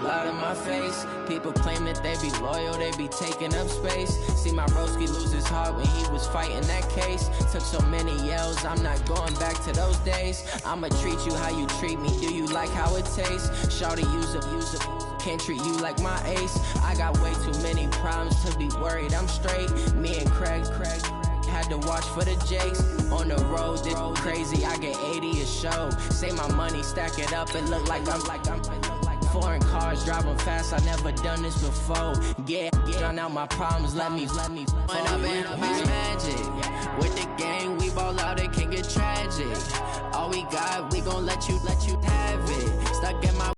loud in my face. People claim that they be loyal, they be taking up space. See my broski lose his heart when he was fighting that case. Took so many yells, I'm not going back to those days. I'ma treat you how you treat me, do you like how it tastes? Shawty, use up, can't treat you like my ace. I got way too many problems to be worried, I'm straight. Me and Craig had to watch for the Jakes. On the road, this crazy, I get 80 a show. Say my money, stack it up, it look like I'm foreign cars, driving fast, I never done this before. Yeah, drown out my problems, let me When up in a bitch magic. With the gang, we ball out, it can get tragic. All we got, we gon' let you have it. Stuck in my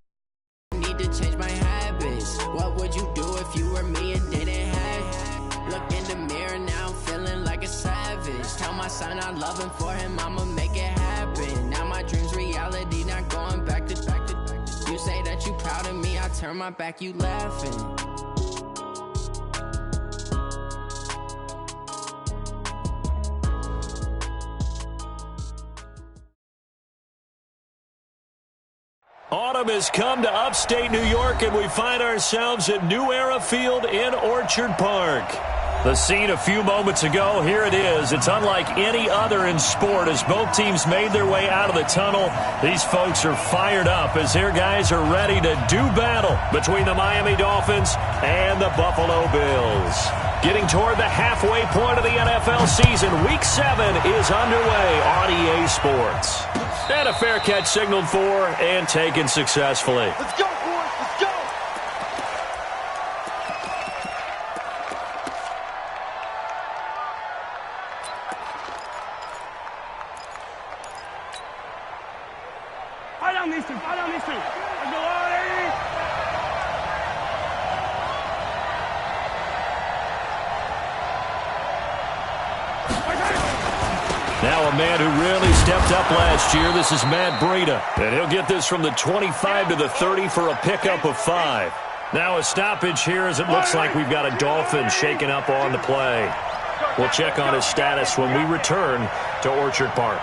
need to change my habits. What would you do if you were me and didn't have? Look in the mirror now, I'm feeling like a savage. Tell my son I love him, for him I'ma make it happen. Now my dreams reality, not going back to. You say that you proud of me, I turn my back, you laughing. Autumn has come to upstate New York, and we find ourselves at New Era Field in Orchard Park. The scene a few moments ago, here it is. It's unlike any other in sport as both teams made their way out of the tunnel. These folks are fired up as their guys are ready to do battle between the Miami Dolphins and the Buffalo Bills. Getting toward the halfway point of the NFL season, Week 7 is underway on EA Sports. And a fair catch signaled for and taken successfully. Let's go, boys. Let's go. Fire down these two. Let's go, Artie. Now a man who really stepped up last year. This is Matt Breida. And he'll get this from the 25 to the 30 for a pickup of 5. Now a stoppage here as it looks like we've got a Dolphin shaken up on the play. We'll check on his status when we return to Orchard Park.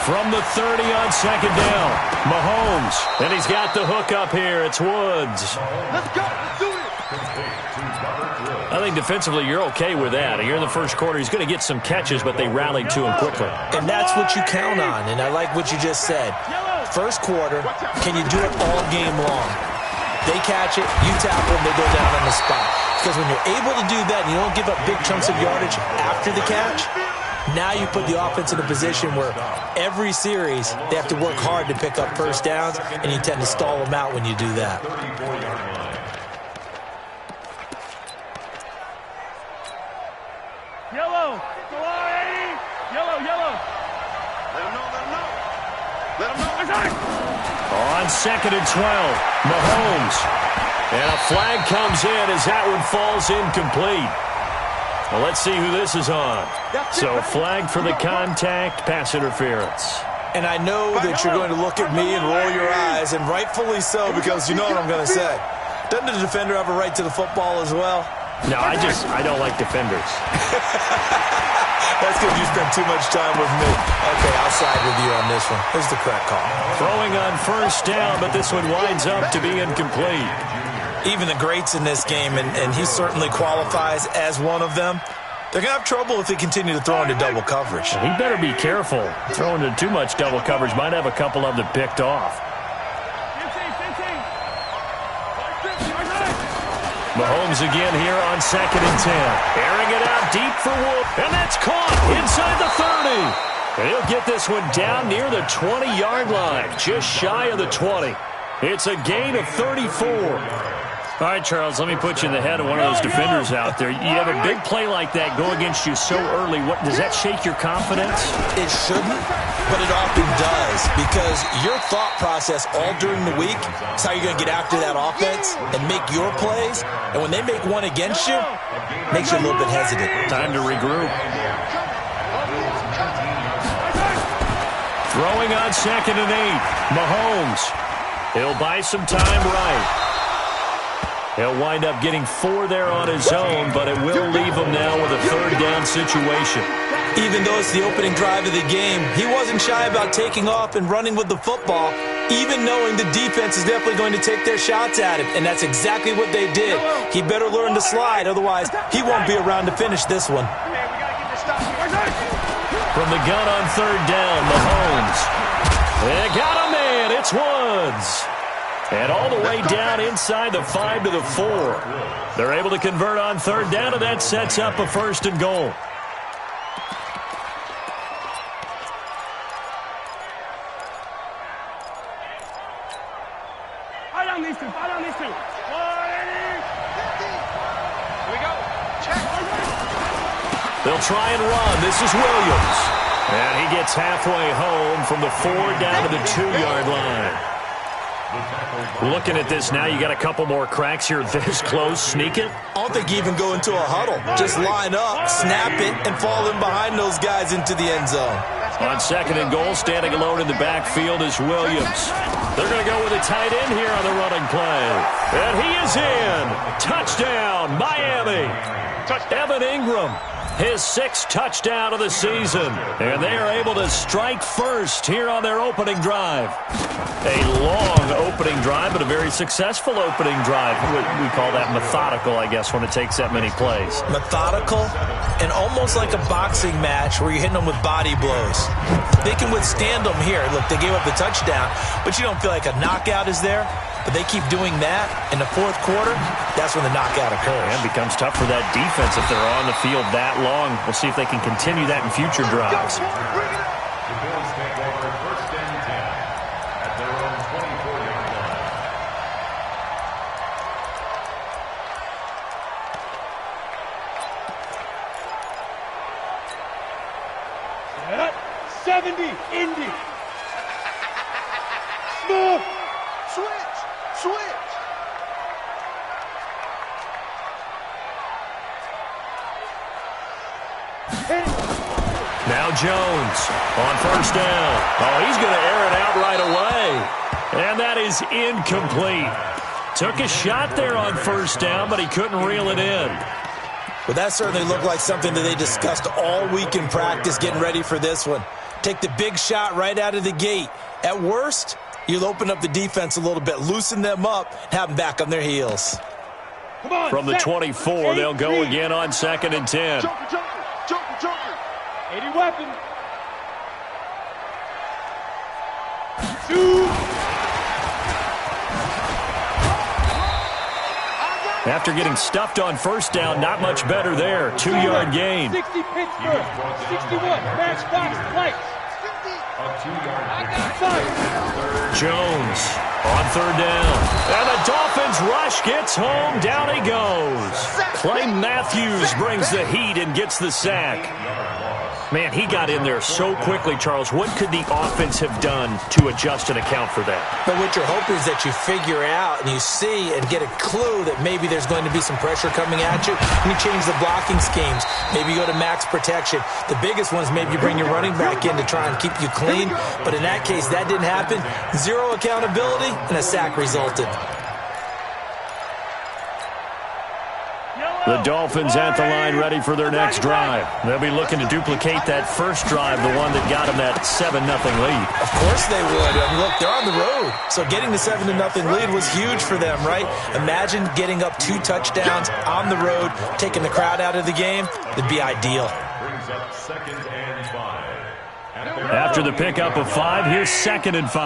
From the 30 on second down, Mahomes. And he's got the hook up here. It's Woods. Let's go. Let's do it. I think defensively you're okay with that. Here in the first quarter, he's going to get some catches, but they rallied to him quickly. And that's what you count on, and I like what you just said. First quarter, can you do it all game long? They catch it, you tackle them, they go down on the spot. Because when you're able to do that and you don't give up big chunks of yardage after the catch, now you put the offense in a position where every series they have to work hard to pick up first downs, and you tend to stall them out when you do that. Yellow. Go on, Eddie. Yellow. Let him know. On second and 12, Mahomes. And a flag comes in as that one falls incomplete. Well, let's see who this is on. So flag for the contact, pass interference. And I know that you're going to look at me and roll your eyes, and rightfully so, because you know what I'm going to say. Doesn't the defender have a right to the football as well? No, I don't like defenders. That's because you spent too much time with me. Okay, I'll side with you on this one. Here's the correct call. Throwing on first down, but this one winds up to be incomplete. Even the greats in this game, and he certainly qualifies as one of them, they're going to have trouble if they continue to throw into double coverage. He better be careful. Throwing into too much double coverage might have a couple of them picked off. Mahomes again here on second and 10. Airing it out deep for Wood. And that's caught inside the 30. And he'll get this one down near the 20-yard line. Just shy of the 20. It's a gain of 34. All right, Charles, let me put you in the head of one of those defenders out there. You have a big play like that go against you so early. What does that shake your confidence? It shouldn't, but it often does, because your thought process all during the week is how you're going to get after that offense and make your plays. And when they make one against you, it makes you a little bit hesitant. Time to regroup. Throwing on second and 8, Mahomes. He'll buy some time right. He'll wind up getting 4 there on his own, but it will leave him now with a third down situation. Even though it's the opening drive of the game, he wasn't shy about taking off and running with the football, even knowing the defense is definitely going to take their shots at him, and that's exactly what they did. He better learn to slide, otherwise he won't be around to finish this one. From the gun on third down, Mahomes. They got a man. It's Woods. And all the way down inside the 5 to the 4. They're able to convert on third down, and that sets up a first and goal. Fire on these two. Fire on these two. Here we go. Check. They'll try and run. This is Williams. And he gets halfway home from the 4 down to the 2-yard line. Looking at this now, you got a couple more cracks here this close. Sneak it? I don't think you even go into a huddle. Just line up, snap it, and fall in behind those guys into the end zone. On second and goal, standing alone in the backfield is Williams. They're going to go with a tight end here on the running play. And he is in. Touchdown, Miami. Evan Ingram, his 6th touchdown of the season. And they are able to strike first here on their opening drive. A long opening drive, but a very successful opening drive. We call that methodical, I guess, when it takes that many plays. Methodical and almost like a boxing match where you're hitting them with body blows. They can withstand them here. Look, they gave up the touchdown, but you don't feel like a knockout is there. But they keep doing that in the 4th quarter, that's when the knockout occurs. And it becomes tough for that defense if they're on the field that long. We'll see if they can continue that in future drives. Set. 70. Indy. Smooth. Switch. Now Jones on first down. Oh, he's going to air it out right away. And that is incomplete. Took a shot there on first down, but he couldn't reel it in. Well, that certainly looked like something that they discussed all week in practice getting ready for this one. Take the big shot right out of the gate. At worst, you'll open up the defense a little bit, loosen them up, have them back on their heels. Come on, from the 24, they'll go again on 2nd and 10. Joker. 80 weapon. Shoot. After getting stuffed on first down, not much better there. 2-yard gain. 60 Pittsburgh. 61. Matchbox lights. Jones on third down. And the Dolphins rush gets home. Down he goes. Clay Matthews brings the heat and gets the sack. Man, he got in there so quickly, Charles. What could the offense have done to adjust and account for that? But what you're hoping is that you figure out and you see and get a clue that maybe there's going to be some pressure coming at you, and you change the blocking schemes. Maybe you go to max protection. The biggest one is maybe you bring your running back in to try and keep you clean. But in that case, that didn't happen. 0 accountability, and a sack resulted. The Dolphins at the line ready for their next drive. They'll be looking to duplicate that first drive, the one that got them that 7-0 lead. Of course they would. I mean, look, they're on the road. So getting the 7-0 lead was huge for them, right? Imagine getting up 2 touchdowns on the road, taking the crowd out of the game. It'd be ideal. After the pickup of 5, here's 2nd and 5.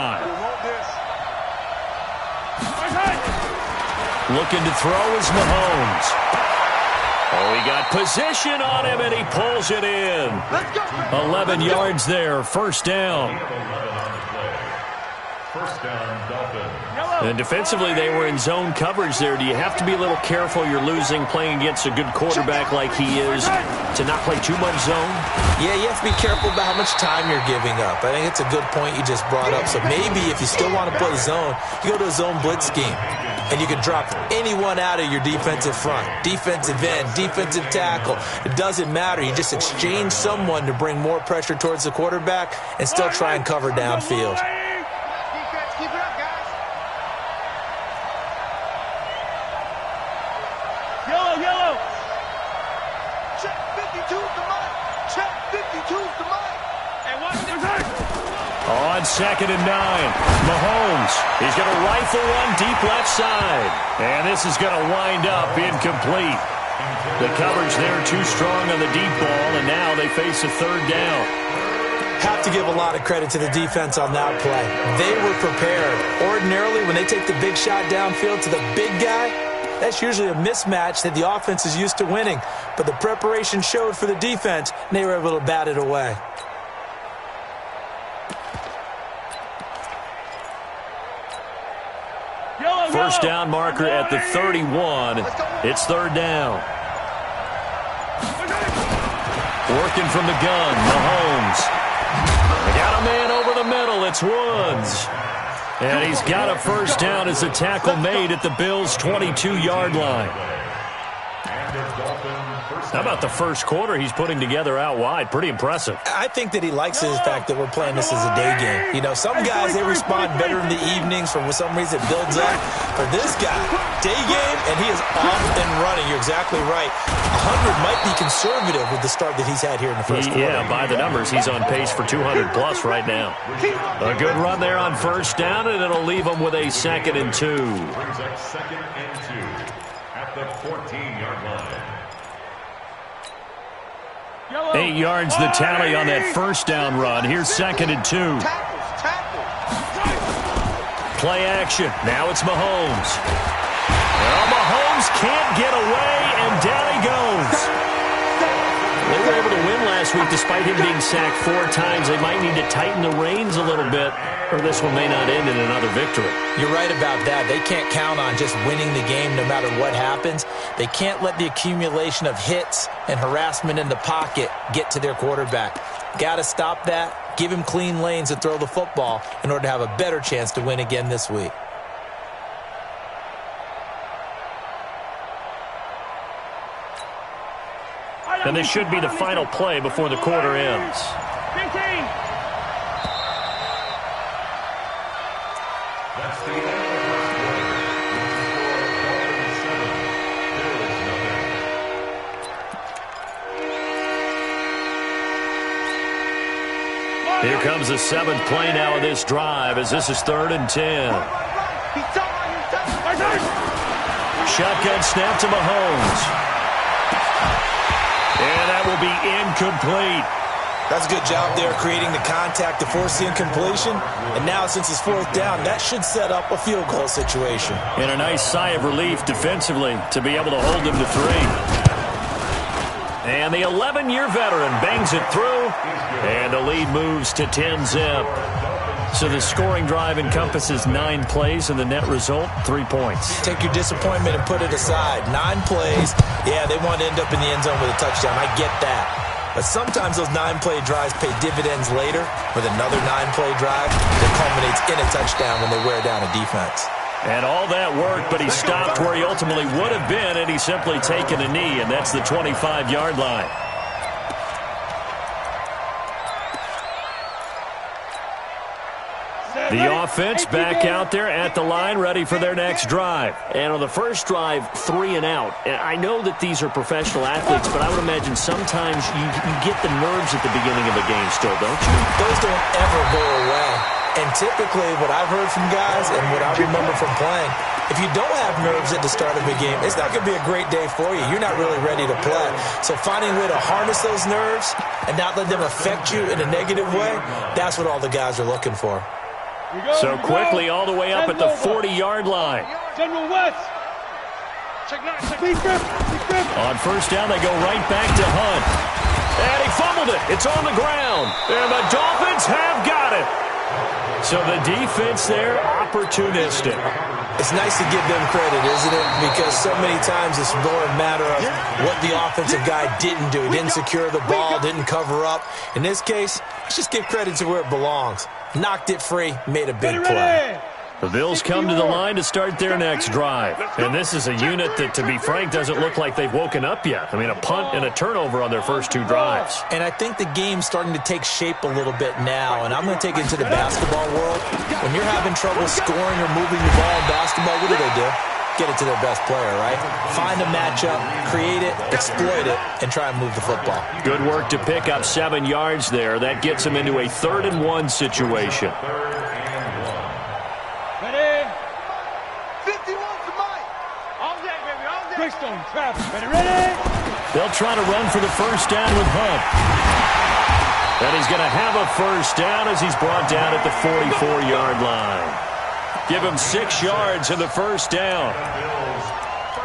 Looking to throw is Mahomes. Oh, he got position on him, and he pulls it in. 11 yards there, first down. And defensively, they were in zone coverage there. Do you have to be a little careful? You're losing, playing against a good quarterback like he is, to not play too much zone? Yeah, you have to be careful about how much time you're giving up. I think it's a good point you just brought up. So maybe if you still want to play zone, you go to a zone blitz scheme. And you can drop anyone out of your defensive front. Defensive end, defensive tackle. It doesn't matter. You just exchange someone to bring more pressure towards the quarterback and still try and cover downfield. On 2nd and 9, Mahomes. He's going to rifle one deep left side. And this is going to wind up incomplete. The coverage there too strong on the deep ball, and now they face a 3rd down. Have to give a lot of credit to the defense on that play. They were prepared. Ordinarily, when they take the big shot downfield to the big guy, that's usually a mismatch that the offense is used to winning. But the preparation showed for the defense, and they were able to bat it away. First down marker at the 31. It's 3rd down. Working from the gun, Mahomes. They got a man over the middle. It's Woods. And he's got a first down as the tackle made at the Bills' 22-yard line. How about the first quarter he's putting together out wide? Pretty impressive. I think that he likes the fact that we're playing this as a day game. You know, some guys, they respond better in the evenings. For some reason, it builds up. For this guy, day game, and he is off and running. You're exactly right. 100 might be conservative with the start that he's had here in the first quarter. Yeah, by the numbers, he's on pace for 200-plus right now. A good run there on first down, and it'll leave him with a 2nd and 2. Brings up 2nd and 2 at the 14-yard line. 8 yards the tally on that first down run. Here's 2nd and 2. Play action. Now it's Mahomes. Well, Mahomes can't get away, and down he goes. They were able to win last week despite him being sacked 4 times. They might need to tighten the reins a little bit, or this one may not end in another victory. You're right about that. They can't count on just winning the game no matter what happens. They can't let the accumulation of hits and harassment in the pocket get to their quarterback. Got to stop that, give him clean lanes to throw the football in order to have a better chance to win again this week. And this should be the final play before the quarter ends. That's the end of the Here comes the 7th play now of this drive as this is 3rd and 10. Shotgun snap to Mahomes. And that will be incomplete. That's a good job there creating the contact to force the incompletion. And now since it's 4th down, that should set up a field goal situation. And a nice sigh of relief defensively to be able to hold him to 3. And the 11-year veteran bangs it through. And the lead moves to 10-zip. So the scoring drive encompasses 9 plays, and the net result, 3 points. Take your disappointment and put it aside. 9 plays. Yeah, they want to end up in the end zone with a touchdown. I get that. But sometimes those 9-play drives pay dividends later with another 9-play drive that culminates in a touchdown when they wear down a defense. And all that work, but he stopped where he ultimately would have been, and he's simply taken a knee, and that's the 25-yard line. The offense back out there at the line, ready for their next drive. And on the first drive, 3 and out. And I know that these are professional athletes, but I would imagine sometimes you get the nerves at the beginning of a game still, don't you? Those don't ever go away. And typically what I've heard from guys and what I remember from playing, if you don't have nerves at the start of a game, it's not going to be a great day for you. You're not really ready to play. So finding a way to harness those nerves and not let them affect you in a negative way, that's what all the guys are looking for. So quickly all the way up at the 40-yard line. On first down, they go right back to Hunt. And he fumbled it. It's on the ground. And the Dolphins have got it. So the defense there, opportunistic. It's nice to give them credit, isn't it? Because so many times it's more a matter of what the offensive guy didn't do. He didn't secure the ball, didn't cover up. In this case, let's just give credit to where it belongs. Knocked it free, made a big play. The Bills come to the line to start their next drive. And this is a unit that, to be frank, doesn't look like they've woken up yet. I mean, a punt and a turnover on their first 2 drives. And I think the game's starting to take shape a little bit now. And I'm going to take it to the basketball world. When you're having trouble scoring or moving the ball in basketball, what do? get it to their best player, right? Find a matchup, create it, exploit it, and try and move the football. Good work to pick up 7 yards there. That gets them into a 3rd-and-1 situation. Ready? 51 to Mike. All day, baby, all day. Quickstone, Travis, ready? They'll try to run for the first down with Hunt. And he's going to have a first down as he's brought down at the 44-yard line. Give him 6 yards in the first down.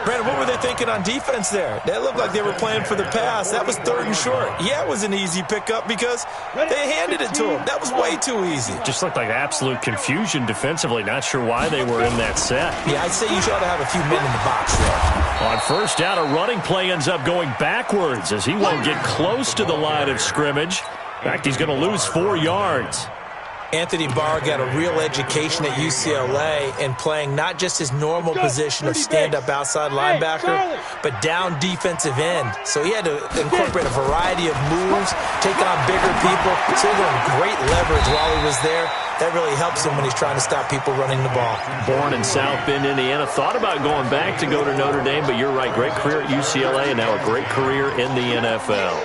Brandon, what were they thinking on defense there? That looked like they were playing for the pass. That was 3rd and short. Yeah, it was an easy pickup because they handed it to him. That was way too easy. Just looked like absolute confusion defensively. Not sure why they were in that set. Yeah, I'd say you should have a few men in the box there. On first down, a running play ends up going backwards as he won't get close to the line of scrimmage. In fact, he's going to lose 4 yards. Anthony Barr got a real education at UCLA in playing not just his normal position of stand-up outside linebacker, but down defensive end. So he had to incorporate a variety of moves, take on bigger people. So he got great leverage while he was there. That really helps him when he's trying to stop people running the ball. Born in South Bend, Indiana. Thought about going back to go to Notre Dame, but you're right. Great career at UCLA and now a great career in the NFL.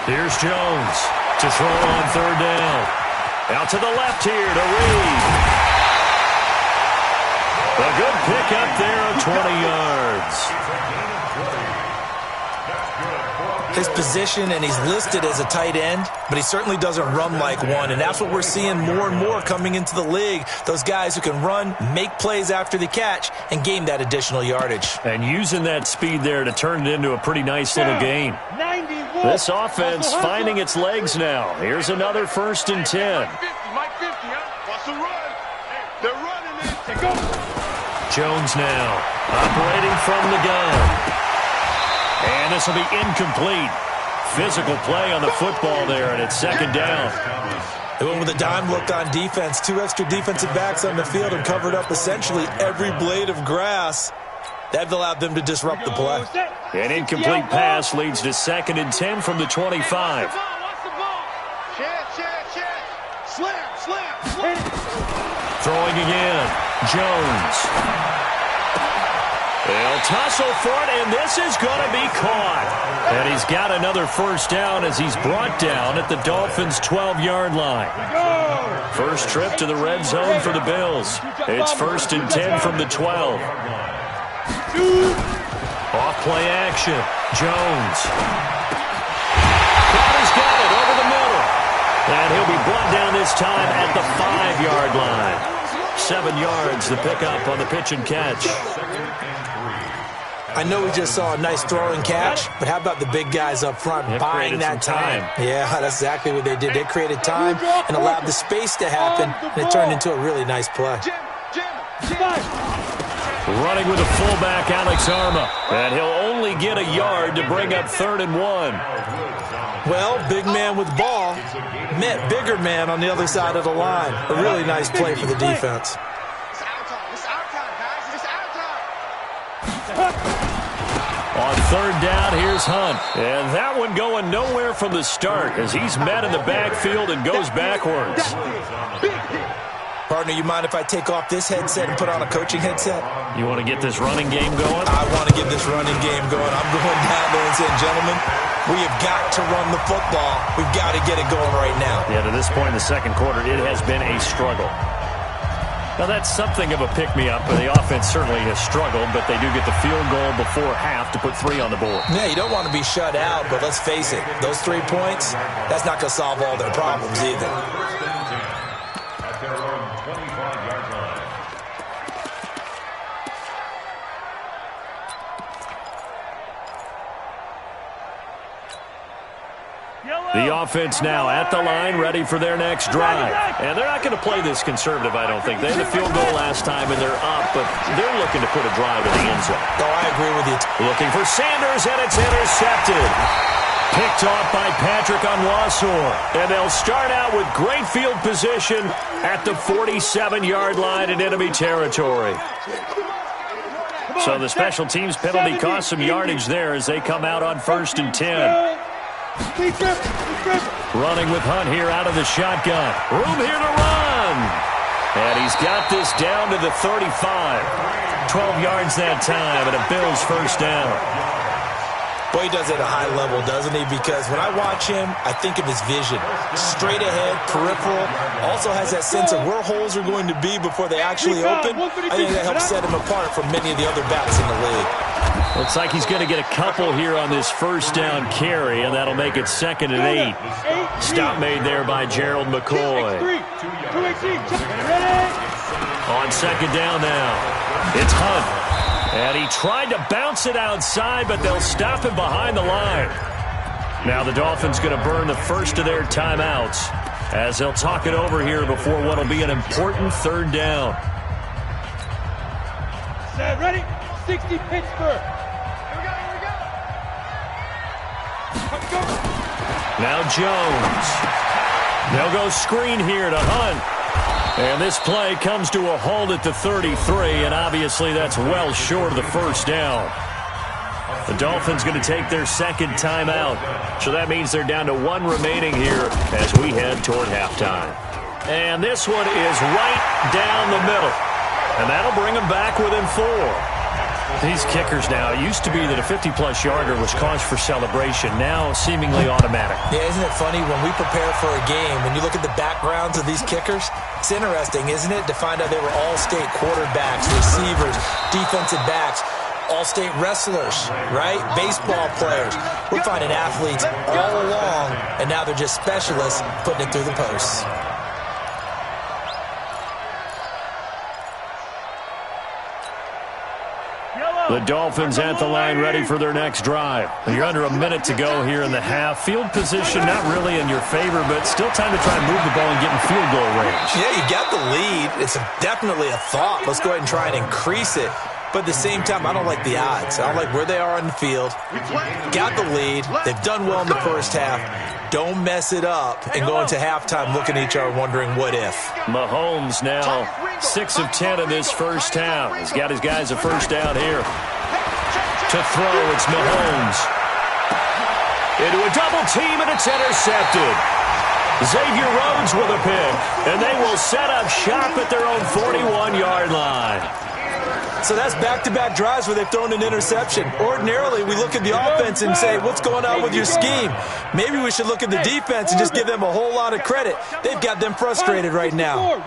Here's Jones to throw on 3rd down. Out to the left here to Reed. A good pickup there of 20 yards. His position, and he's listed as a tight end, but he certainly doesn't run like one, and that's what we're seeing more and more coming into the league. Those guys who can run, make plays after the catch, and gain that additional yardage. And using that speed there to turn it into a pretty nice little gain. This offense finding its legs now. Here's another 1st and 10. Mike 50, huh? Watch the run. They're running it. Jones now operating from the gun. And this will be incomplete. Physical play on the football there, and it's 2nd down. They went with a dime look on defense. 2 extra defensive backs on the field and covered up essentially every blade of grass. That allowed them to disrupt the play. An incomplete pass leads to 2nd and 10 from the 25. Throwing again. Jones. They'll tussle for it, and this is going to be caught. And he's got another first down as he's brought down at the Dolphins' 12-yard line. First trip to the red zone for the Bills. It's 1st and 10 from the 12. Off play action. Jones. Crowder's got it over the middle. And he'll be brought down this time at the 5-yard line. 7 yards, the pickup on the pitch and catch. I know we just saw a nice throwing catch, but how about the big guys up front buying that time? Yeah, that's exactly what they did. They created time and allowed the space to happen, and it turned into a really nice play. Running with a fullback, Alex Arma, and he'll only get a yard to bring up 3rd and 1. Well, big man with ball met bigger man on the other side of the line. A really nice play for the defense. On 3rd down, here's Hunt. And that one going nowhere from the start as he's met in the backfield and goes backwards. Partner, you mind if I take off this headset and put on a coaching headset? You want to get this running game going? I want to get this running game going. I'm going down there and saying, gentlemen, we have got to run the football. We've got to get it going right now. Yeah, to this point in the 2nd quarter, it has been a struggle. Now, that's something of a pick-me-up, but the offense certainly has struggled, but they do get the field goal before half to put 3 on the board. Yeah, you don't want to be shut out, but let's face it, those 3 points, that's not going to solve all their problems either. At their own 25-yard line. The offense now at the line, ready for their next drive. And they're not going to play this conservative, I don't think. They had the field goal last time, and they're up, but they're looking to put a drive in the end zone. Oh, I agree with you. Looking for Sanders, and it's intercepted. Picked off by Patrick Onwuasor. And they'll start out with great field position at the 47-yard line in enemy territory. So the special teams penalty cost some yardage there as they come out on 1st and 10. Running with Hunt here out of the shotgun. Room here to run. And he's got this down to the 35. 12 yards that time and a Bills first down. Boy, he does it at a high level, doesn't he? Because when I watch him, I think of his vision. Straight ahead, peripheral. Also has that sense of where holes are going to be before they actually open. I think that helps set him apart from many of the other backs in the league. Looks like he's going to get a couple here on this first down carry, and that'll make it 2nd and 8. Stop made there by Gerald McCoy. On 2nd down now, it's Hunt. And he tried to bounce it outside, but they'll stop him behind the line. Now the Dolphins going to burn the first of their timeouts as they'll talk it over here before what will be an important 3rd down. Set, ready? 60 Pittsburgh. Here we go. Now Jones. They'll go screen here to Hunt. And this play comes to a halt at the 33, and obviously that's well short of the first down. The Dolphins going to take their 2nd timeout, so that means they're down to 1 remaining here as we head toward halftime. And this one is right down the middle, and that'll bring them back within 4. These kickers now, it used to be that a 50-plus yarder was cause for celebration, now seemingly automatic. Yeah, isn't it funny when we prepare for a game, when you look at the backgrounds of these kickers, it's interesting, isn't it, to find out they were all-state quarterbacks, receivers, defensive backs, all-state wrestlers, right? Baseball players. We're finding athletes all along, and now they're just specialists putting it through the posts. The Dolphins at the line ready for their next drive. You're under a minute to go here in the half. Field position not really in your favor, but still time to try and move the ball and get in field goal range. Yeah, you got the lead. It's definitely a thought. Let's go ahead and try and increase it. But at the same time, I don't like the odds. I don't like where they are on the field. Got the lead. They've done well in the first half. Don't mess it up and go into halftime looking at each other wondering what if. Mahomes now 6 of 10 in this first half. He's got his guys a first down here. To throw, it's Mahomes. Into a double team, and it's intercepted. Xavier Rhodes with a pick, and they will set up shop at their own 41-yard line. So that's back-to-back drives where they've thrown an interception. Ordinarily, we look at the offense and say, what's going on with your scheme? Maybe we should look at the defense and just give them a whole lot of credit. They've got them frustrated right now.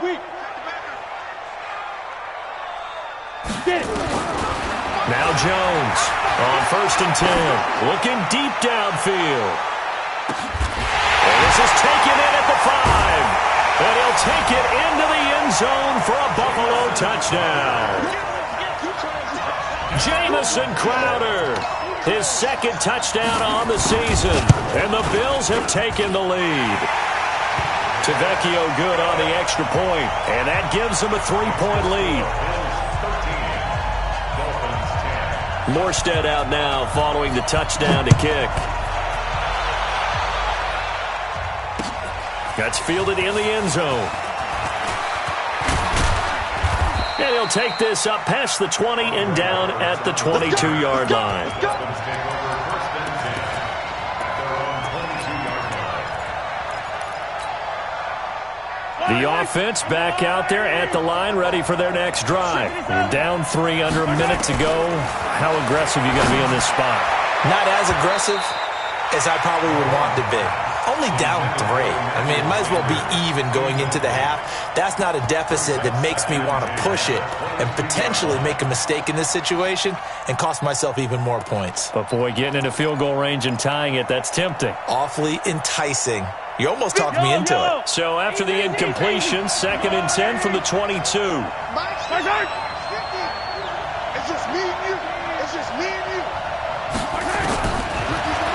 Now Jones on 1st and 10, looking deep downfield. And this is taken in at the 5. And he'll take it into the end zone for a Buffalo touchdown. Jamison Crowder, his 2nd touchdown on the season, and the Bills have taken the lead. Tavecchio good on the extra point, and that gives them a 3-point lead. Morstead out now following the touchdown to kick. That's fielded in the end zone. And he'll take this up past the 20 and down at the 22-yard line. The offense back out there at the line, ready for their next drive. You're down 3, under a minute to go. How aggressive are you going to be in this spot? Not as aggressive as I probably would want to be. Only down 3. I mean, it might as well be even going into the half. That's not a deficit that makes me want to push it and potentially make a mistake in this situation and cost myself even more points. But, boy, getting into field goal range and tying it, that's tempting. Awfully enticing. You almost talked me into it. So after the incompletion, 2nd and 10 from the 22. It's just me and you. It's just me and you.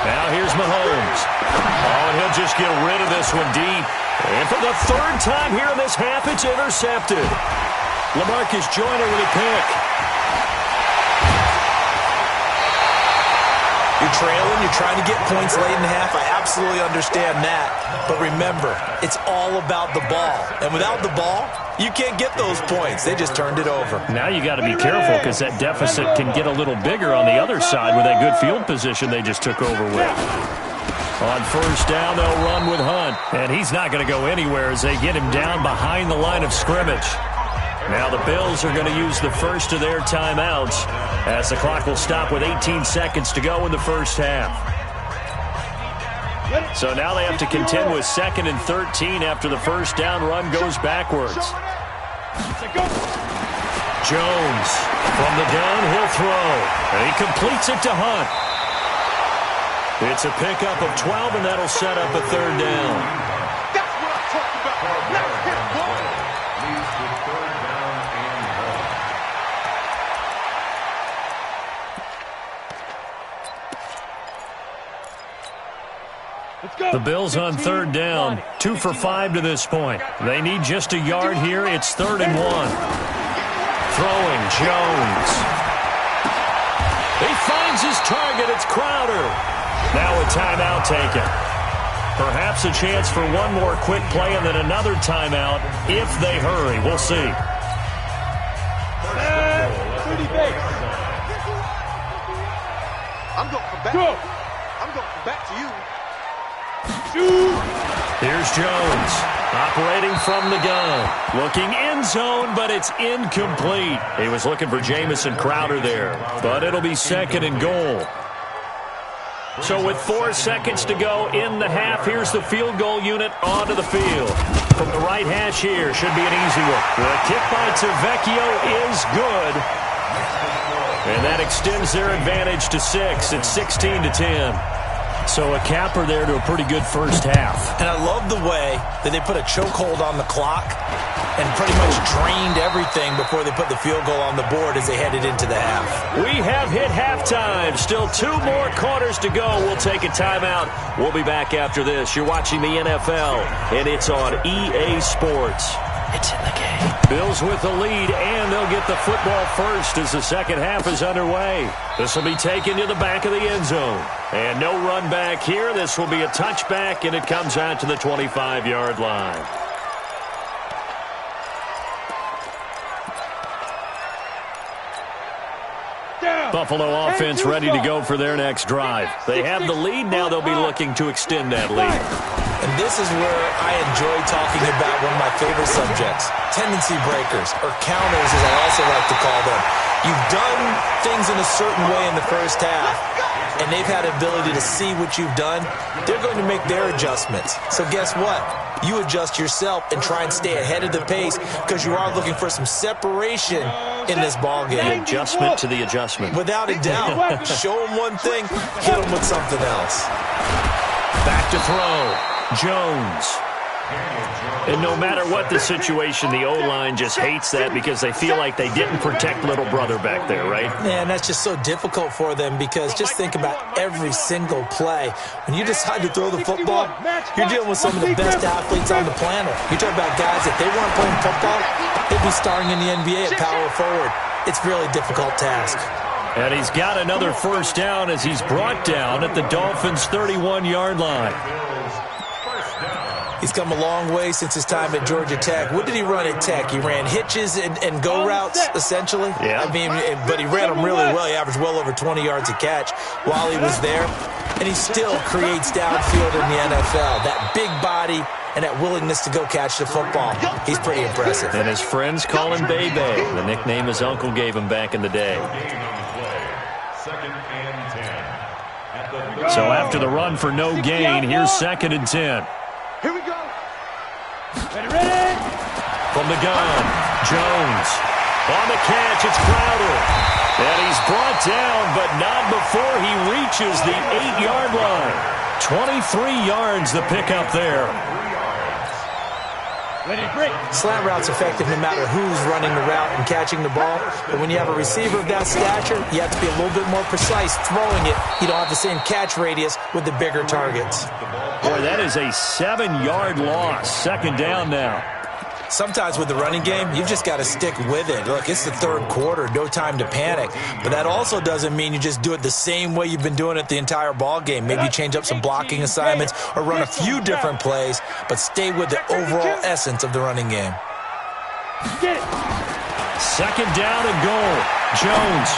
Now here's Mahomes. Oh, and he'll just get rid of this one deep. And for the 3rd time here in this half, it's intercepted. LaMarcus Joyner with a pick. You're trailing, you're trying to get points late in the half. I absolutely understand that. But remember, it's all about the ball. And without the ball, you can't get those points. They just turned it over. Now you got to be careful because that deficit can get a little bigger on the other side with that good field position they just took over with. On first down, they'll run with Hunt. And he's not going to go anywhere as they get him down behind the line of scrimmage. Now the Bills are going to use the first of their timeouts as the clock will stop with 18 seconds to go in the first half. So now they have to contend with 2nd and 13 after the first down run goes backwards. Jones from the gun, he'll throw. And he completes it to Hunt. It's a pickup of 12, and that'll set up a 3rd down. That's what I talked about. Now hit one. Leads to 3rd down and 1. Let's go. The Bills on 3rd down, 2 for 5 to this point. They need just a yard here. It's 3rd and 1. Throwing, Jones. He finds his target. It's Crowder. Now a timeout taken. Perhaps a chance for one more quick play and then another timeout if they hurry. We'll see. 30 base. I'm going to come back. Go. I'm going to come back to you. Shoot. Here's Jones, operating from the gun. Looking end zone, but it's incomplete. He was looking for Jamison Crowder there, but it'll be 2nd and goal. So with 4 seconds to go in the half, here's the field goal unit onto the field. From the right hash here, should be an easy one. The kick by Tavecchio is good. And that extends their advantage to 6. It's 16-10. So a capper there to a pretty good first half. And I love the way that they put a chokehold on the clock and pretty much drained everything before they put the field goal on the board as they headed into the half. We have hit halftime. Still 2 more quarters to go. We'll take a timeout. We'll be back after this. You're watching the NFL, and it's on EA Sports. It's in the game. Bills with the lead, and they'll get the football first as the second half is underway. This will be taken to the back of the end zone. And no run back here. This will be a touchback, and it comes out to the 25-yard line. Buffalo offense ready to go for their next drive. They have the lead. Now they'll be looking to extend that lead. And this is where I enjoy talking about one of my favorite subjects, tendency breakers, or counters as I also like to call them. You've done things in a certain way in the first half, and they've had the ability to see what you've done. They're going to make their adjustments. So guess what? You adjust yourself and try and stay ahead of the pace because you are looking for some separation in this ballgame. The adjustment to the adjustment. Without a doubt. Show them one thing, hit them with something else. Back to throw. Jones. And no matter what the situation, the O-line just hates that because they feel like they didn't protect little brother back there, right? Yeah, and that's just so difficult for them because just think about every single play. When you decide to throw the football, you're dealing with some of the best athletes on the planet. You talk about guys, if they weren't playing football, they'd be starring in the NBA at power forward. It's a really difficult task. And he's got another first down as he's brought down at the Dolphins' 31-yard line. He's come a long way since his time at Georgia Tech. What did he run at Tech? He ran hitches and go routes, essentially. Yeah. I mean, but he ran them really well. He averaged well over 20 yards a catch while he was there. And he still creates downfield in the NFL. That big body and that willingness to go catch the football. He's pretty impressive. And his friends call him Bebe, the nickname his uncle gave him back in the day. So after the run for no gain, here's 2nd and 10. Here we go. Ready? From the gun, Jones. On the catch, it's Crowder. And he's brought down, but not before he reaches the 8-yard line. 23 yards the pickup there. Ready, break. Slant route's effective no matter who's running the route and catching the ball. But when you have a receiver of that stature, you have to be a little bit more precise throwing it. You don't have the same catch radius with the bigger targets. Boy, that is a 7-yard loss. 2nd down now. Sometimes with the running game, you've just got to stick with it. Look, it's the third quarter, no time to panic. But that also doesn't mean you just do it the same way you've been doing it the entire ball game. Maybe you change up some blocking assignments or run a few different plays, but stay with the overall essence of the running game. Second down and goal. Jones.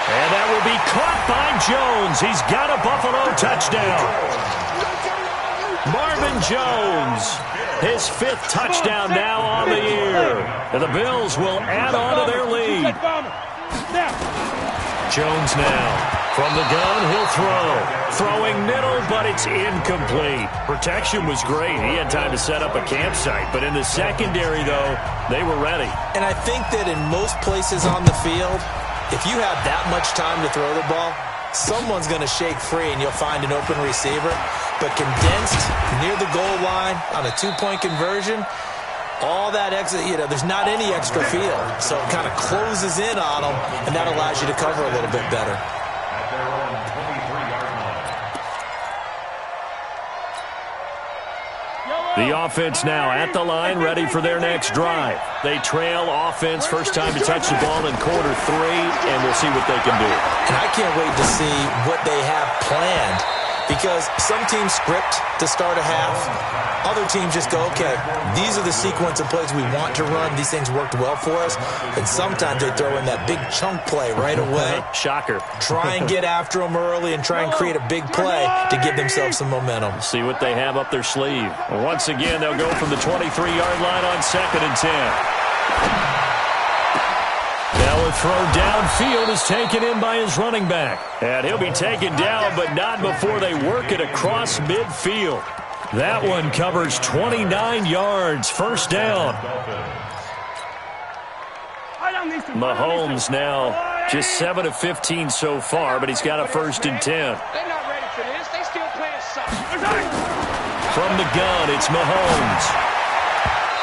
And that will be caught by Jones. He's got a Buffalo touchdown. Marvin Jones, his 5th touchdown now on the year. And the Bills will add on to their lead. Jones now. From the gun, he'll throw. Throwing middle, but it's incomplete. Protection was great. He had time to set up a campsite. But in the secondary, though, they were ready. And I think that in most places on the field, if you have that much time to throw the ball, someone's going to shake free and you'll find an open receiver. But condensed near the goal line on a 2-point conversion, all that extra, there's not any extra field. So it kind of closes in on them, and that allows you to cover a little bit better. The offense now at the line, ready for their next drive. They trail offense, first time to touch the ball in quarter 3, and we'll see what they can do. And I can't wait to see what they have planned, because some teams script to start a half. Other teams just go, okay, these are the sequence of plays we want to run. These things worked well for us. And sometimes they throw in that big chunk play right away. Shocker. Try and get after them early and try and create a big play to give themselves some momentum. See what they have up their sleeve. Once again, they'll go from the 23-yard line on 2nd and 10. Now a throw downfield is taken in by his running back. And he'll be taken down, but not before they work it across midfield. That one covers 29 yards. First down. Mahomes now just 7 of 15 so far, but he's got a 1st and 10. They're not ready for this. They still playing soccer. From the gun, it's Mahomes.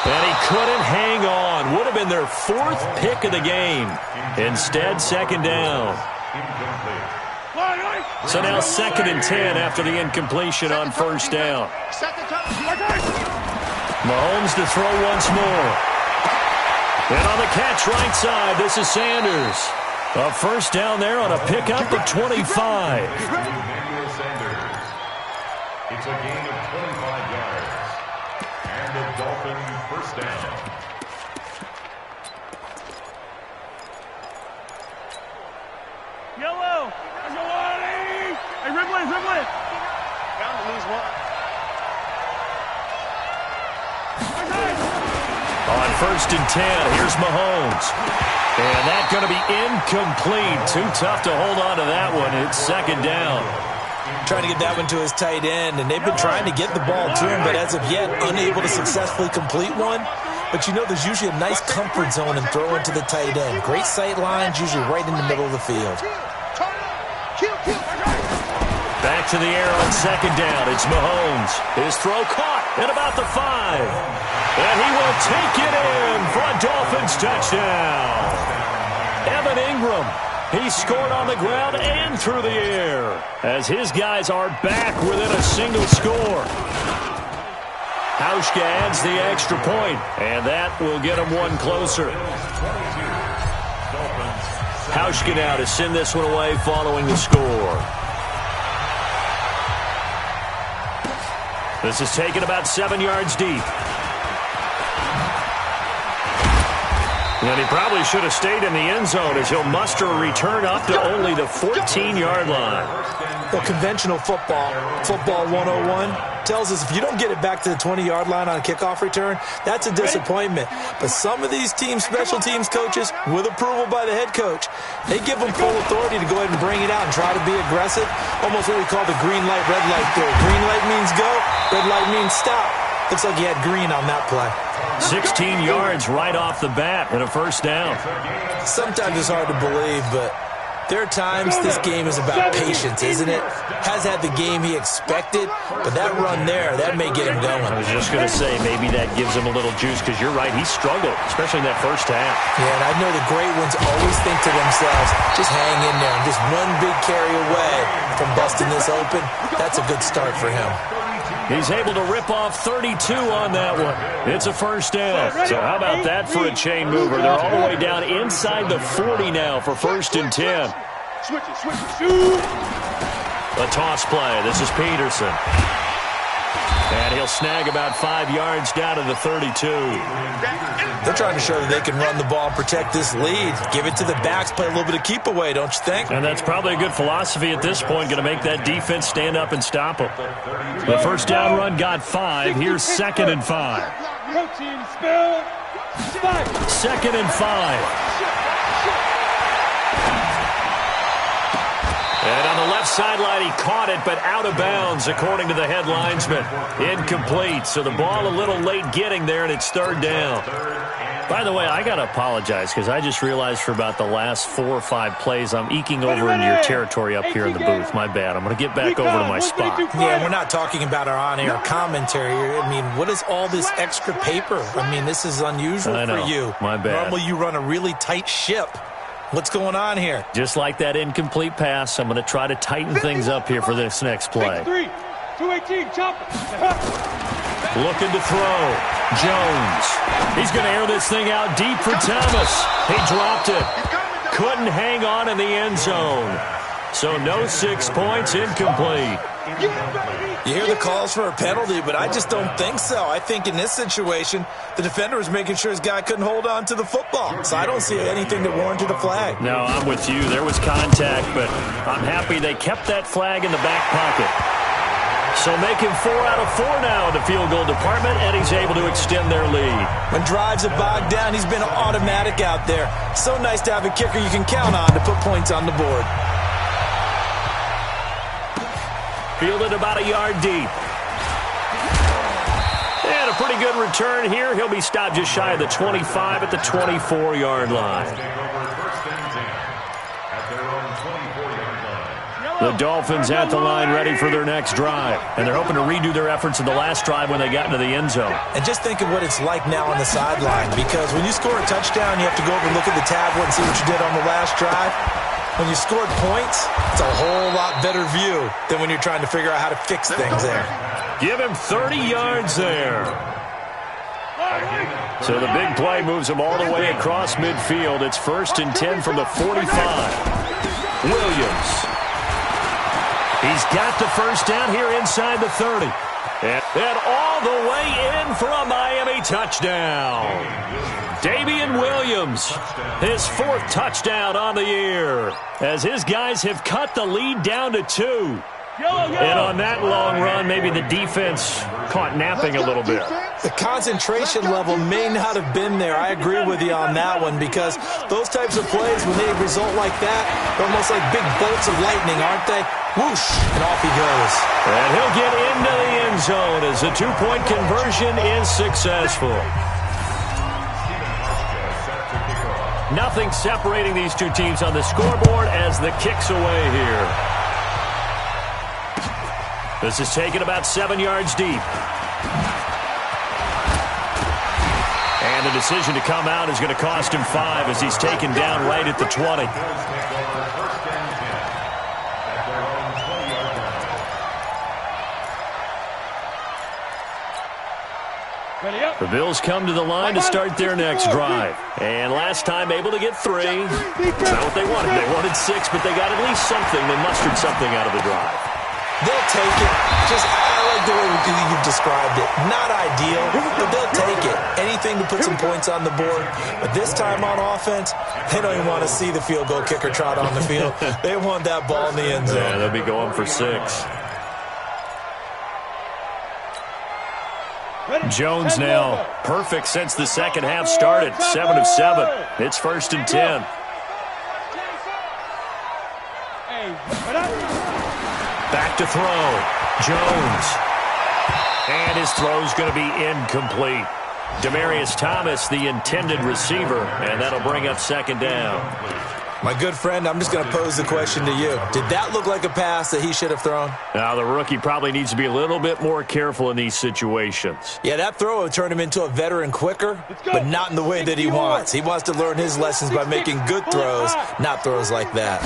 And he couldn't hang on. Would have been their 4th pick of the game. Instead, 2nd down. So now 2nd and 10 after the incompletion on 1st down. Mahomes to throw once more. And on the catch right side, this is Sanders. A 1st down there on a pickup at 25. It's a gain of 25 yards. And the Dolphins 1st down. Yellow. Hey, Ridley. Bound to lose one. On 1st and 10, here's Mahomes. And that's going to be incomplete. Too tough to hold on to that one. It's 2nd down. Trying to get that one to his tight end, and they've been trying to get the ball to him, but as of yet, unable to successfully complete one. But there's usually a nice comfort zone in throwing to the tight end. Great sight lines, usually right in the middle of the field. Back to the air on 2nd down. It's Mahomes. His throw caught at about the 5. And he will take it in for a Dolphins touchdown. Evan Ingram. He scored on the ground and through the air as his guys are back within a single score. Hauschka adds the extra point, and that will get him one closer. Hauschka now to send this one away following the score. This is taken about 7 yards deep. And he probably should have stayed in the end zone as he'll muster a return up to only the 14-yard line. Well, conventional football 101, tells us if you don't get it back to the 20-yard line on a kickoff return, that's a disappointment. But some of these teams, special teams coaches, with approval by the head coach, they give them full authority to go ahead and bring it out and try to be aggressive. Almost what we call the green light, red light theory. Green light means go, red light means stop. Looks like he had green on that play. 16 yards right off the bat and a 1st down. Sometimes it's hard to believe, but there are times this game is about patience, isn't it? Has had the game he expected, but that run there, that may get him going. I was just going to say, maybe that gives him a little juice, because you're right, he struggled, especially in that 1st half. Yeah, and I know the great ones always think to themselves, just hang in there. I'm just one big carry away from busting this open. That's a good start for him. He's able to rip off 32 on that one. It's a first down. So how about that for a chain mover? They're all the way down inside the 40 now for 1st and 10. A toss play. This is Peterson. And he'll snag about 5 yards down to the 32. They're trying to show that they can run the ball and protect this lead. Give it to the backs, play a little bit of keep away, don't you think? And that's probably a good philosophy at this point, going to make that defense stand up and stop them. The first down run got 5. Here's 2nd and 5. 2nd and 5. And on the left sideline, he caught it, but out of bounds, according to the head linesman. Incomplete, so the ball a little late getting there, and it's 3rd down. By the way, I got to apologize, because I just realized for about the last 4 or 5 plays, I'm eking over into your territory up here in the booth. My bad. I'm going to get back over to my spot. Yeah, we're not talking about our on-air commentary. I mean, what is all this extra paper? I mean, this is unusual for you. My bad. Normally, you run a really tight ship. What's going on here? Just like that incomplete pass, I'm going to try to tighten things up here for this next play. 218, chop. Looking to throw. Jones. He's going to air this thing out deep for Thomas. He dropped it. Couldn't hang on in the end zone. So no 6 points, incomplete. You hear the calls for a penalty, but I just don't think so. I think in this situation, the defender was making sure his guy couldn't hold on to the football. So I don't see anything that warranted a flag. No, I'm with you. There was contact, but I'm happy they kept that flag in the back pocket. So making 4 out of 4 now in the field goal department, and he's able to extend their lead. When drives are bogged down, he's been automatic out there. So nice to have a kicker you can count on to put points on the board. Fielded about a yard deep. And a pretty good return here. He'll be stopped just shy of the 25 at the 24-yard line. The Dolphins at the line ready for their next drive. And they're hoping to redo their efforts in the last drive when they got into the end zone. And just think of what it's like now on the sideline. Because when you score a touchdown, you have to go over and look at the tablet and see what you did on the last drive. When you scored points, it's a whole lot better view than when you're trying to figure out how to fix things there. Give him 30 yards there. So the big play moves him all the way across midfield. It's 1st and 10 from the 45. Williams. He's got the first down here inside the 30. And all the way in for a Miami touchdown. Damian Williams, his 4th touchdown on the year, as his guys have cut the lead down to 2. And on that long run, maybe the defense caught napping a little bit. The concentration level may not have been there. I agree with you on that one, because those types of plays, when they result like that, they're almost like big bolts of lightning, aren't they? Whoosh, and off he goes. And he'll get into the end zone as the 2-point conversion is successful. Nothing separating these two teams on the scoreboard as the kick's away here. This is taken about 7 yards deep. And the decision to come out is going to cost him 5 as he's taken down right at the 20. The Bills come to the line to start their next drive. And last time able to get 3. Not what they wanted. They wanted 6, but they got at least something. They mustered something out of the drive. They'll take it. I like the way you've described it. Not ideal, but they'll take it. Anything to put some points on the board. But this time on offense, they don't even want to see the field goal kicker trot on the field. They want that ball in the end zone. Yeah, they'll be going for 6. Jones now perfect since the second half started. 7 of 7. It's 1st and 10. Back to throw. Jones. And his throw's going to be incomplete. Demaryius Thomas, the intended receiver, and that'll bring up 2nd down. My good friend, I'm just going to pose the question to you. Did that look like a pass that he should have thrown? Now, the rookie probably needs to be a little bit more careful in these situations. Yeah, that throw would turn him into a veteran quicker, but not in the way that he wants. He wants to learn his lessons by making good throws, not throws like that.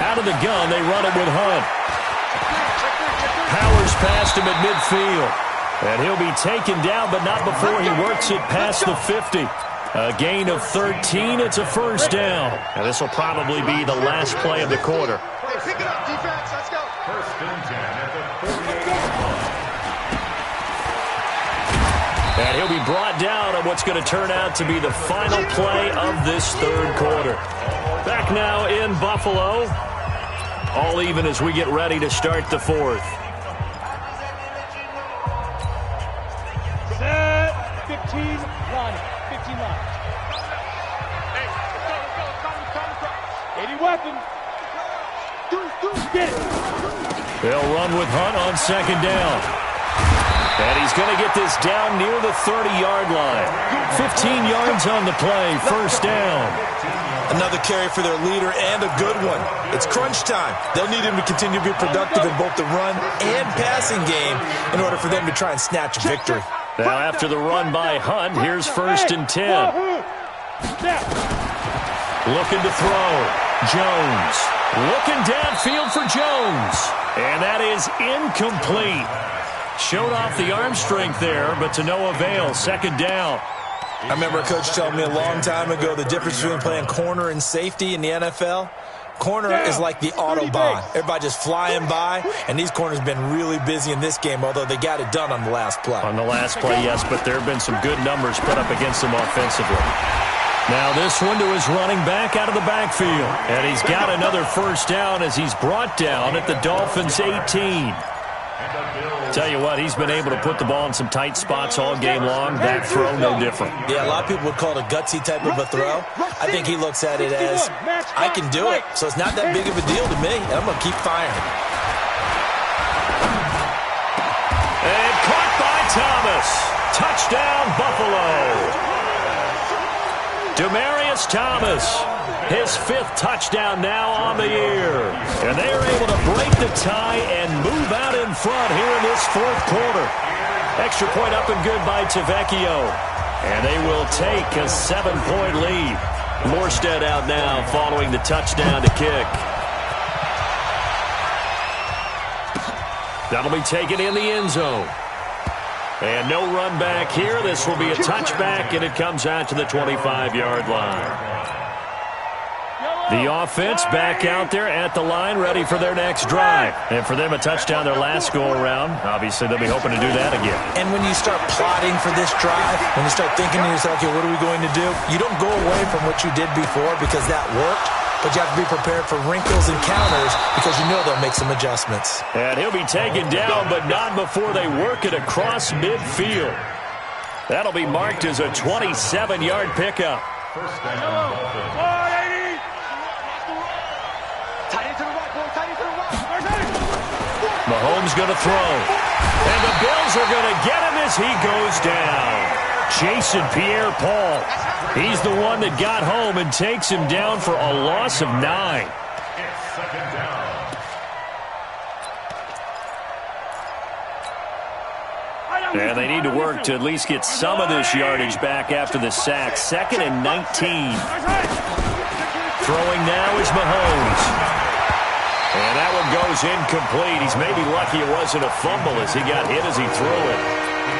Out of the gun, they run it with Hunt. Powers past him at midfield. And he'll be taken down, but not before he works it past the 50. A gain of 13. It's a first down. And this will probably be the last play of the quarter. Hey, pick it up, defense. Let's go. First and 10 at the 48-yard line. And he'll be brought down on what's going to turn out to be the final play of this third quarter. Back now in Buffalo. All even as we get ready to start the fourth. Set. 15 line. 15 line. Hey, let's go. Come. 80 weapons. Get it. They'll run with Hunt on second down. And he's going to get this down near the 30-yard line. 15 yards on the play. First down. Another carry for their leader and a good one. It's crunch time. They'll need him to continue to be productive in both the run and passing game in order for them to try and snatch a victory. Now after the run by Hunt, here's first and 10. Looking to throw. Jones. Looking downfield for Jones. And that is incomplete. Showed off the arm strength there, but to no avail. Second down. I remember a coach telling me a long time ago the difference between playing corner and safety in the NFL. Corner is like the Autobahn. Everybody just flying by, and these corners have been really busy in this game, although they got it done on the last play. On the last play, yes, but there have been some good numbers put up against them offensively. Now this one to his running back out of the backfield. And he's got another first down as he's brought down at the Dolphins' 18. Tell you what, he's been able to put the ball in some tight spots all game long. That throw, no different. Yeah, a lot of people would call it a gutsy type of a throw. I think he looks at it as, I can do it, so it's not that big of a deal to me, and I'm going to keep firing. And caught by Thomas. Touchdown, Buffalo. Demaryius Thomas, his 5th touchdown now on the year. And they are able to break the tie and move out in front here in this fourth quarter. Extra point up and good by Tavecchio. And they will take a 7-point lead. Morstead out now following the touchdown to kick. That'll be taken in the end zone. And no run back here. This will be a touchback, and it comes out to the 25-yard line. The offense back out there at the line, ready for their next drive. And for them, a touchdown their last go-around. Obviously, they'll be hoping to do that again. And when you start plotting for this drive, when you start thinking to yourself, okay, what are we going to do? You don't go away from what you did before because that worked. But you have to be prepared for wrinkles and counters because you know they'll make some adjustments. And he'll be taken down, but not before they work it across midfield. That'll be marked as a 27-yard pickup. First down, Dolphins. Mahomes going to throw. And the Bills are going to get him as he goes down. Jason Pierre-Paul. He's the one that got home and takes him down for a loss of 9. It's second down. And they need to work to at least get some of this yardage back after the sack. 2nd and 19. Throwing now is Mahomes. And that one goes incomplete. He's maybe lucky it wasn't a fumble as he got hit as he threw it.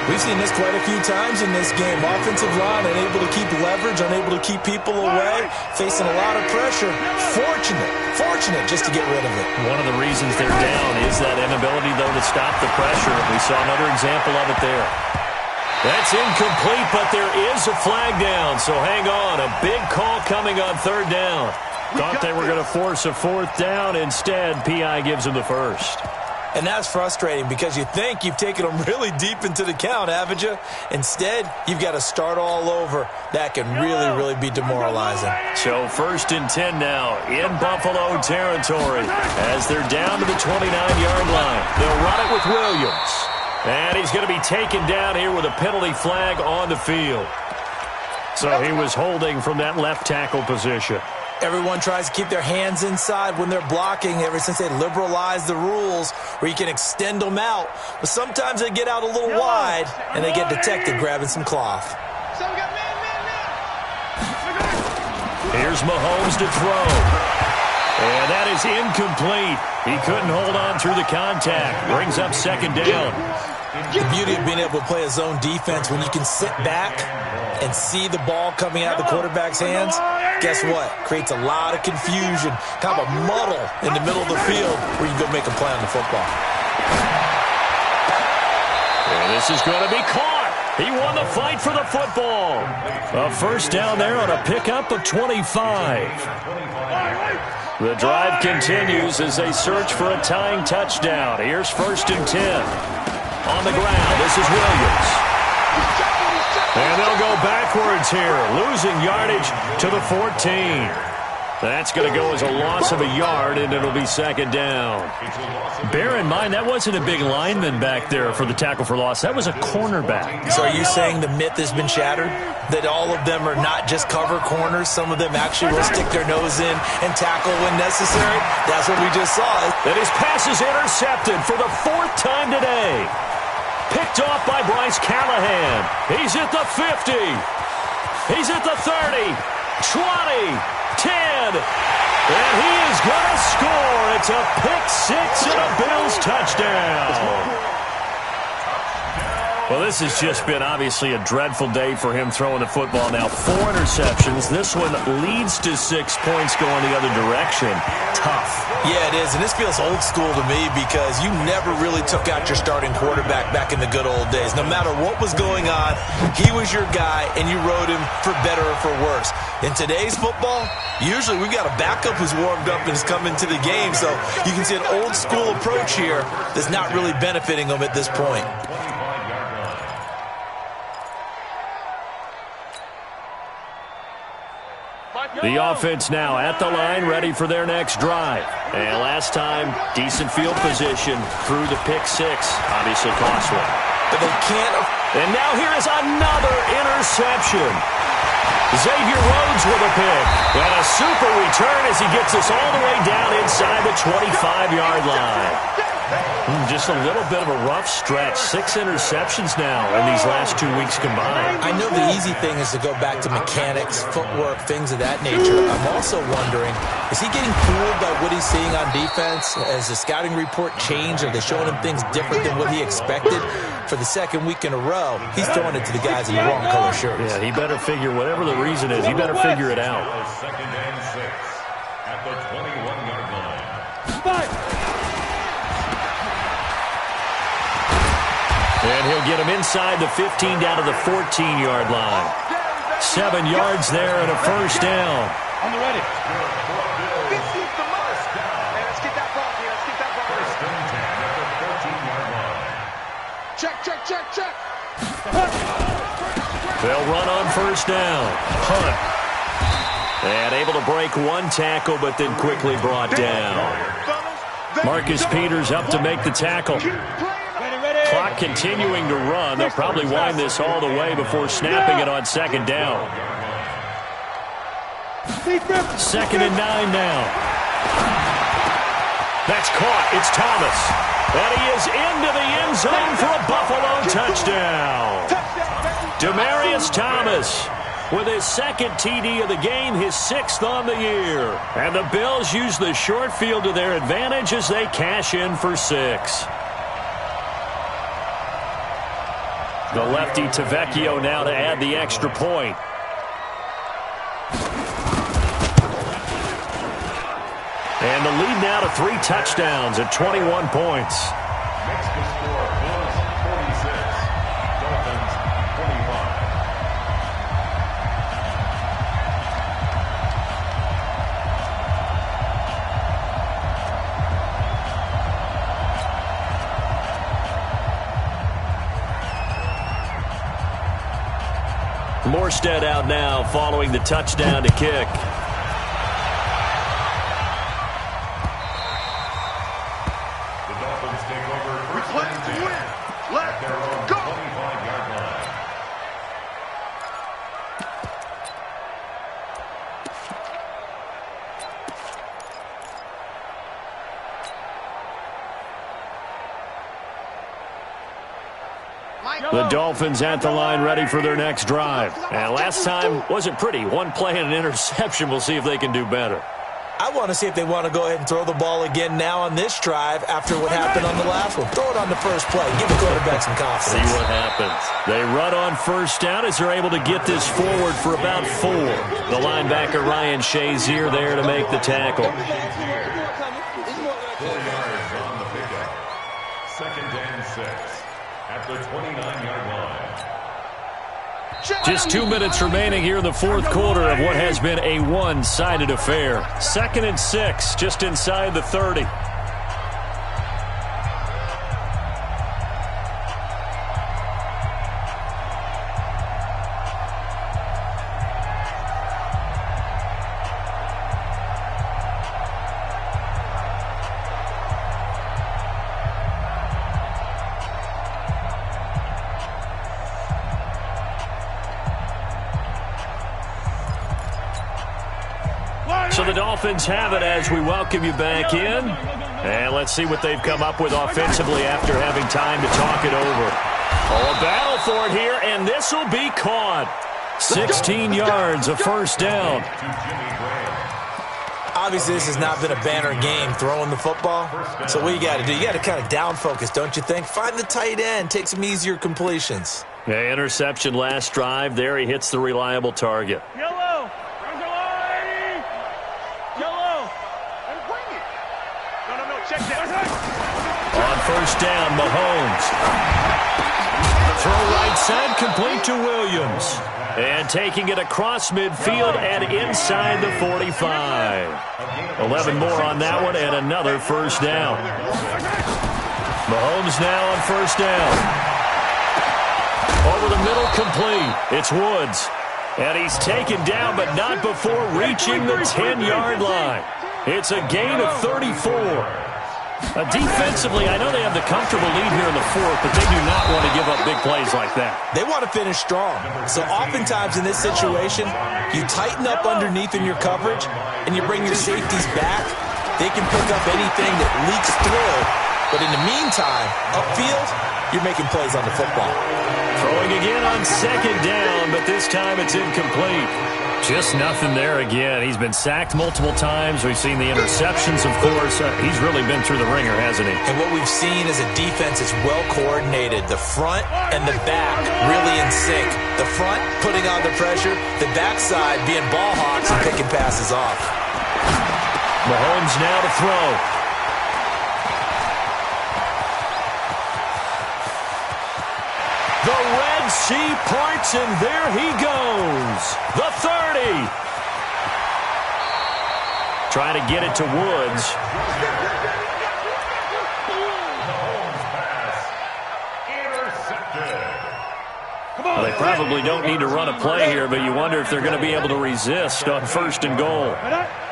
We've seen this quite a few times in this game. Offensive line unable to keep leverage, unable to keep people away, facing a lot of pressure. Fortunate just to get rid of it. One of the reasons they're down is that inability, though, to stop the pressure. We saw another example of it there. That's incomplete, but there is a flag down, so hang on. A big call coming on third down. Thought they were going to force a fourth down. Instead, P.I. gives them the first. And that's frustrating because you think you've taken them really deep into the count, haven't you? Instead, you've got to start all over. That can really be demoralizing. So 1st and 10 now in Buffalo territory as they're down to the 29-yard line. They'll run it with Williams. And he's going to be taken down here with a penalty flag on the field. So he was holding from that left tackle position. Everyone tries to keep their hands inside when they're blocking ever since they liberalized the rules where you can extend them out. But sometimes they get out a little wide and they get detected grabbing some cloth. Here's Mahomes to throw. And that is incomplete. He couldn't hold on through the contact. Brings up second down. The beauty of being able to play a zone defense when you can sit back and see the ball coming out of the quarterback's hands, guess what? Creates a lot of confusion, kind of a muddle in the middle of the field where you can go make a play on the football. And this is going to be caught. He won the fight for the football. A first down there on a pickup of 25. The drive continues as they search for a tying touchdown. Here's 1st and 10. On the ground, this is Williams. And they'll go backwards here, losing yardage to the 14. That's going to go as a loss of a yard, and it'll be second down. Bear in mind, that wasn't a big lineman back there for the tackle for loss. That was a cornerback. So are you saying the myth has been shattered? That all of them are not just cover corners? Some of them actually will stick their nose in and tackle when necessary? That's what we just saw. And his pass is intercepted for the 4th time today. Picked off by Bryce Callahan. He's at the 50. He's at the 30. 20. 10, and he is going to score. It's a pick-6 and a Bills touchdown. Well, this has just been obviously a dreadful day for him throwing the football now. 4 interceptions. This one leads to 6 points going the other direction. Tough. Yeah, it is, and this feels old school to me because you never really took out your starting quarterback back in the good old days. No matter what was going on, he was your guy, and you rode him for better or for worse. In today's football, usually we've got a backup who's warmed up and has come into the game, so you can see an old school approach here that's not really benefiting them at this point. The offense now at the line, ready for their next drive. And last time, decent field position through the pick-6. Obviously costly. But they can't. And now here is another interception. Xavier Rhodes with a pick. And a super return as he gets us all the way down inside the 25-yard line. Just a little bit of a rough stretch. 6 interceptions now in these last 2 weeks combined. I know the easy thing is to go back to mechanics, footwork, things of that nature. I'm also wondering, is he getting fooled by what he's seeing on defense? Has the scouting report changed? Are they showing him things different than what he expected? For the 2nd week in a row, he's throwing it to the guys in the wrong color shirts. Yeah, he better figure, whatever the reason is, he better figure it out. 2nd and 6 at the 21-yard line. Fight! And he'll get him inside the 15 down to the 14-yard line. 7 yards there and a first down. On the ready. This is the most. Hey, let's get that ball here. Let's get that ball. 1st and 10 at the 14-yard line. Check. They'll run on first down. Hunt. And able to break one tackle, but then quickly brought down. Marcus Peters up to make the tackle. Clock continuing to run. They'll probably wind this all the way before snapping it on 2nd down. 2nd and 9 now. That's caught. It's Thomas. And he is into the end zone for a Buffalo touchdown. Demaryius Thomas with his 2nd TD of the game, his 6th on the year. And the Bills use the short field to their advantage as they cash in for 6. The lefty Tavecchio now to add the extra point. And the lead now to 3 touchdowns at 21 points. Next to score, Bills 46, Dolphins 25. Morstead out now following the touchdown to kick. The Dolphins take over 1st and 10 at their own 25-yard line. The Dolphins at the line ready for their next drive. And last time wasn't pretty. 1 play and an interception. We'll see if they can do better. I want to see if they want to go ahead and throw the ball again now on this drive after what happened on the last one. Throw it on the first play. Give the quarterback some confidence. See what happens. They run on first down as they're able to get this forward for about 4. The linebacker Ryan Shazier there to make the tackle. 4 yards on the pickup. 2nd and 6 at the 29-yard line. Just 2 minutes remaining here in the fourth quarter of what has been a one-sided affair. 2nd and 6, just inside the 30. So the Dolphins have it as we welcome you back in. And let's see what they've come up with offensively after having time to talk it over. Oh, a battle for it here, and this will be caught. 16 yards, a first down. Obviously, this has not been a banner game throwing the football. So what you got to do, you got to kind of down focus, don't you think? Find the tight end, take some easier completions. Yeah, interception last drive. There he hits the reliable target. Yellow. Yellow. No, check that. On first down, Mahomes. Throw right side, complete to Williams. And taking it across midfield and inside the 45. 11 more on that one and another first down. Mahomes now on first down. Over the middle, complete. It's Woods. And he's taken down, but not before reaching the 10-yard line. It's a gain of 34. Defensively, I know they have the comfortable lead here in the fourth, but they do not want to give up big plays like that. They want to finish strong. So oftentimes in this situation, you tighten up underneath in your coverage, and you bring your safeties back. They can pick up anything that leaks through. But in the meantime, upfield, you're making plays on the football. Throwing again on second down, but this time it's incomplete. Just nothing there again. He's been sacked multiple times. We've seen the interceptions, of course. He's really been through the ringer, hasn't he? And what we've seen is a defense that's well coordinated. The front and the back really in sync. The front putting on the pressure. The backside being ball hawks and picking passes off. Mahomes now to throw. The Red Sea parts, and there he goes. The 30. Trying to get it to Woods. Well, they probably don't need to run a play here, but you wonder if they're going to be able to resist on first and goal.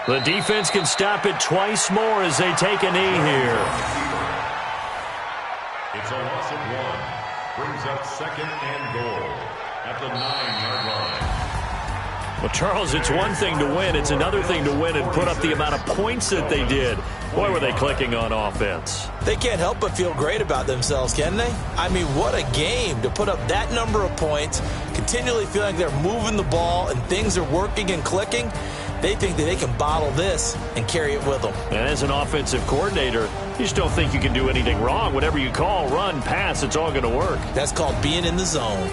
The defense can stop it twice more as they take a knee here. It's a loss of 1. Brings up 2nd and goal at the 9-yard line. Well, Charles, it's one thing to win. It's another thing to win and put up the amount of points that they did. Boy, were they clicking on offense. They can't help but feel great about themselves, can they? I mean, what a game to put up that number of points, continually feeling like they're moving the ball and things are working and clicking. They think that they can bottle this and carry it with them. And as an offensive coordinator, you just don't think you can do anything wrong. Whatever you call, run, pass, it's all going to work. That's called being in the zone.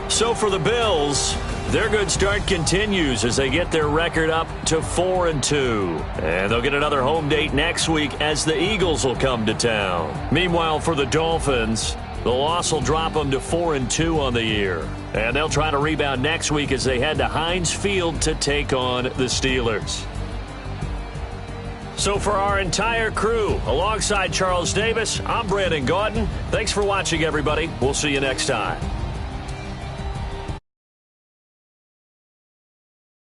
So for the Bills, their good start continues as they get their record up to 4-2. And they'll get another home date next week as the Eagles will come to town. Meanwhile, for the Dolphins, the loss will drop them to 4-2 on the year. And they'll try to rebound next week as they head to Heinz Field to take on the Steelers. So for our entire crew, alongside Charles Davis, I'm Brandon Gaudin. Thanks for watching, everybody. We'll see you next time.